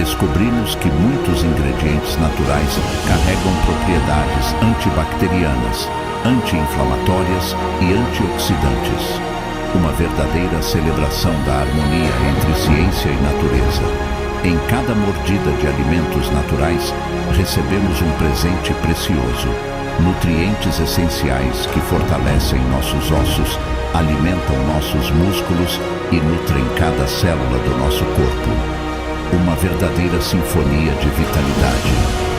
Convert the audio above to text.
Descobrimos que muitos ingredientes naturais carregam propriedades antibacterianas, anti-inflamatórias e antioxidantes. Uma verdadeira celebração da harmonia entre ciência e natureza. Em cada mordida de alimentos naturais, recebemos um presente precioso. Nutrientes essenciais que fortalecem nossos ossos, alimentam nossos músculos e nutrem cada célula do nosso corpo. Uma verdadeira sinfonia de vitalidade.